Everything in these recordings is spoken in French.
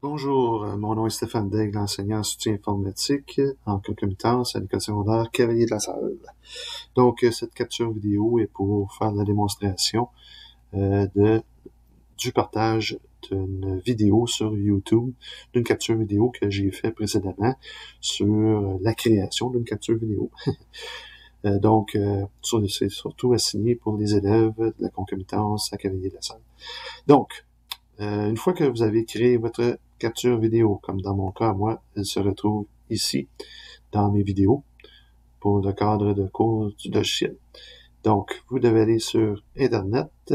Bonjour, mon nom est Stéphane Daigle, enseignant en soutien informatique en concomitance à l'école secondaire Cavalier de la Salle. Donc, cette capture vidéo est pour faire la démonstration du partage d'une vidéo sur YouTube, d'une capture vidéo que j'ai fait précédemment sur la création d'une capture vidéo. Donc, c'est surtout assigné pour les élèves de la concomitance à Cavalier de la Salle. Donc, une fois que vous avez créé votre capture vidéo, comme dans mon cas, moi, elle se retrouve ici, dans mes vidéos, pour le cadre de cours du logiciel. Donc, vous devez aller sur Internet,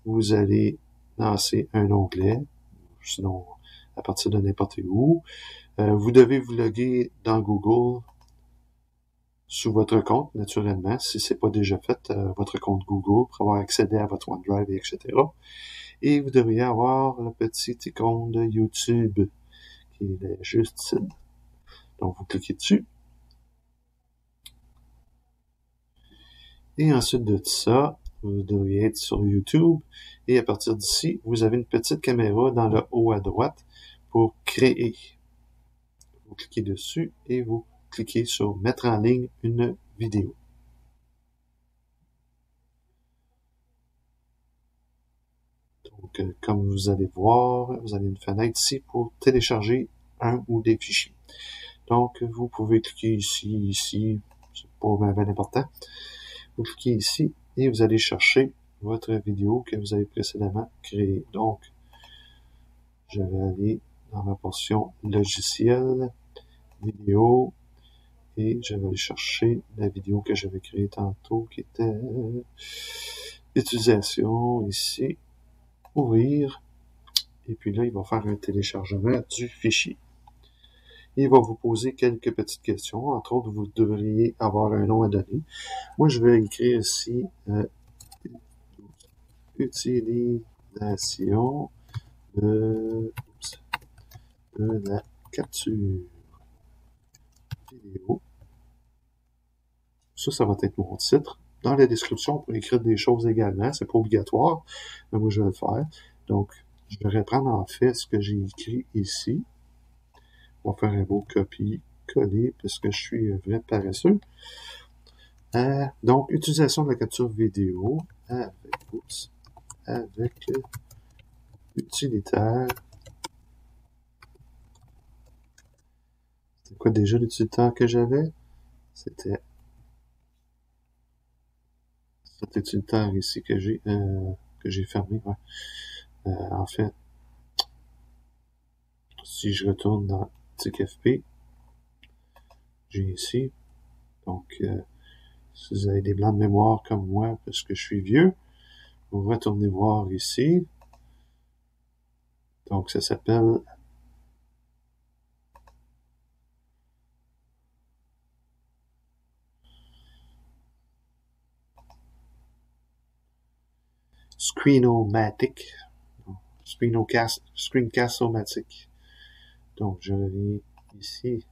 vous allez lancer un onglet, sinon à partir de n'importe où. Vous devez vous loguer dans Google sous votre compte, naturellement, si c'est pas déjà fait, votre compte Google, pour avoir accédé à votre OneDrive, etc. Et vous devriez avoir le petit icône de YouTube qui est juste ici. Donc, vous cliquez dessus. Et ensuite de ça, vous devriez être sur YouTube. Et à partir d'ici, vous avez une petite caméra dans le haut à droite pour créer. Vous cliquez dessus et vous cliquez sur mettre en ligne une vidéo. Donc, comme vous allez voir, vous avez une fenêtre ici pour télécharger un ou des fichiers. Donc, vous pouvez cliquer ici, c'est pas bien important. Vous cliquez ici et vous allez chercher votre vidéo que vous avez précédemment créée. Donc, je vais aller dans ma portion logiciel, vidéo, et je vais aller chercher la vidéo que j'avais créée tantôt, qui était utilisation, ici, ouvrir, et puis là, il va faire un téléchargement du fichier. Il va vous poser quelques petites questions. Entre autres, vous devriez avoir un nom à donner. Moi, je vais écrire ici utilisation de la capture vidéo. Ça va être mon titre. Dans la description, on peut écrire des choses également. C'est pas obligatoire, mais moi, je vais le faire. Donc, je vais reprendre en fait ce que j'ai écrit ici. On va faire un beau copier-coller parce que je suis un vrai paresseux. Donc, utilisation de la capture vidéo avec utilitaire. C'est quoi déjà l'utilitaire que j'avais? C'était cet utilitaire ici que j'ai fermé. Ouais. En fait, si je retourne dans TICFP, j'ai ici. Donc, si vous avez des blancs de mémoire comme moi, parce que je suis vieux, vous retournez voir ici. Donc, ça s'appelle Screenomatic. Screencast-O-Matic. Donc, je vais ici.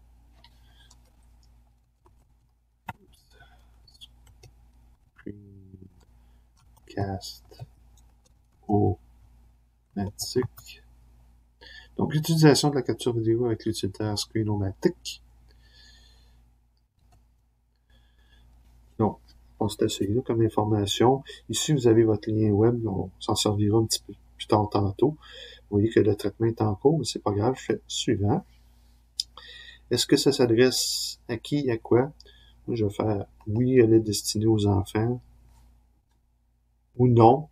Screencast-O-Matic. Donc, l'utilisation de la capture vidéo avec l'utilitaire Screenomatic. Donc, on s'est essayé comme information. Ici, vous avez votre lien web. On s'en servira un petit peu plus tard tantôt. Vous voyez que le traitement est en cours, mais c'est pas grave. Je fais suivant. Est-ce que ça s'adresse à qui, à quoi? Moi, je vais faire oui, elle est destinée aux enfants. Ou non.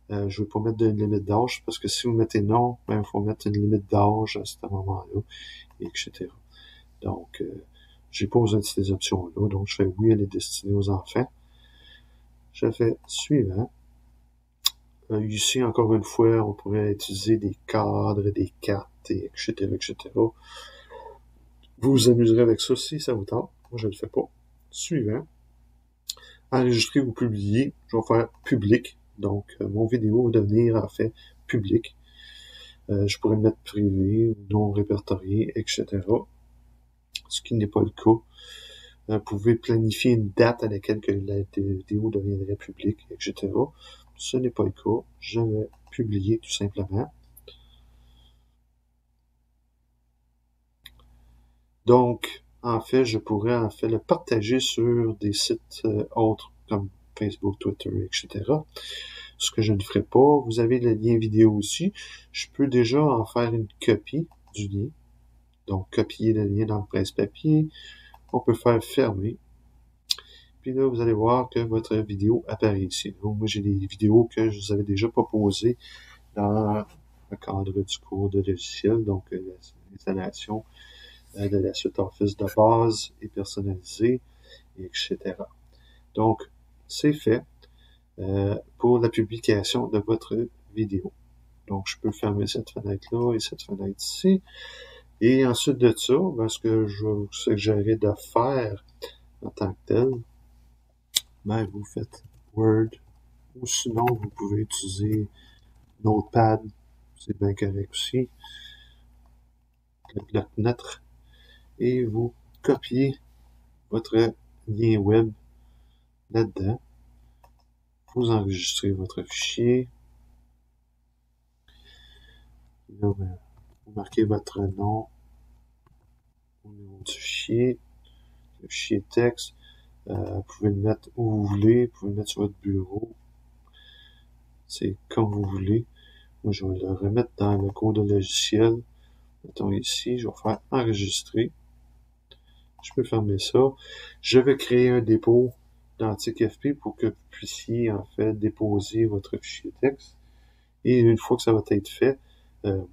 Je ne vais pas mettre de limite d'âge, parce que si vous mettez non, ben, il faut mettre une limite d'âge à ce moment-là, etc. Donc, j'ai pas besoin de ces options-là. Donc, je fais oui, elle est destinée aux enfants. Je fais suivant. Ici, encore une fois, on pourrait utiliser des cadres, des cartes, etc., etc. Vous vous amuserez avec ça si ça vous tente. Moi, je ne le fais pas. Suivant. Enregistrer ou publier. Je vais faire public. Donc, mon vidéo va devenir, en fait, public. Je pourrais le mettre privé, non répertorié, etc. Ce qui n'est pas le cas. Vous pouvez planifier une date à laquelle que la vidéo deviendrait publique, etc. Ce n'est pas le cas. Je vais publier tout simplement. Donc, en fait, je pourrais en fait le partager sur des sites autres comme Facebook, Twitter, etc. Ce que je ne ferai pas. Vous avez le lien vidéo aussi. Je peux déjà en faire une copie du lien. Donc, copier le lien dans le presse-papier. On peut faire fermer. Puis là, vous allez voir que votre vidéo apparaît ici. Donc, moi, j'ai des vidéos que je vous avais déjà proposées dans le cadre du cours de logiciel, donc l'installation de la suite Office de base et personnalisée, etc. Donc, c'est fait pour la publication de votre vidéo. Donc, je peux fermer cette fenêtre-là et cette fenêtre ici. Et ensuite de ça, ben, ce que je vous suggérerais de faire en tant que tel, ben, vous faites Word, ou sinon, vous pouvez utiliser Notepad, c'est bien correct aussi, le bloc-notes, et vous copiez votre lien web là-dedans. Vous enregistrez votre fichier. Là, ben, vous marquez votre nom au niveau du fichier, le fichier texte. Vous pouvez le mettre où vous voulez, vous pouvez le mettre sur votre bureau. C'est comme vous voulez. Moi, je vais le remettre dans le cours de logiciel. Mettons ici, je vais faire enregistrer. Je peux fermer ça. Je vais créer un dépôt dans TickFP pour que vous puissiez en fait déposer votre fichier texte. Et une fois que ça va être fait,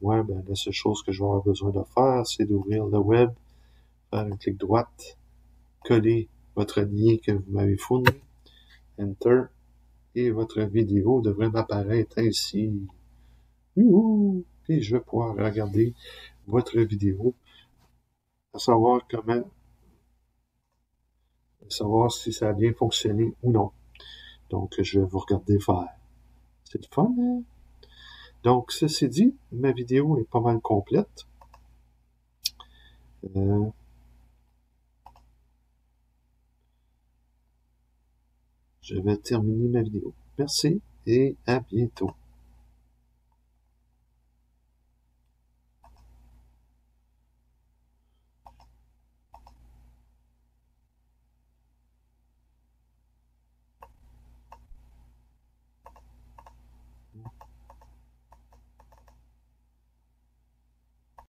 moi, ben, la seule chose que je vais avoir besoin de faire, c'est d'ouvrir le web, faire un clic droite, coller votre lien que vous m'avez fourni, Enter, et votre vidéo devrait m'apparaître ainsi. Youhou! Puis je vais pouvoir regarder votre vidéo, à savoir savoir si ça a bien fonctionné ou non. Donc, je vais vous regarder faire. C'est le fun, hein? Donc, ceci dit, ma vidéo est pas mal complète. Je vais terminer ma vidéo. Merci et à bientôt.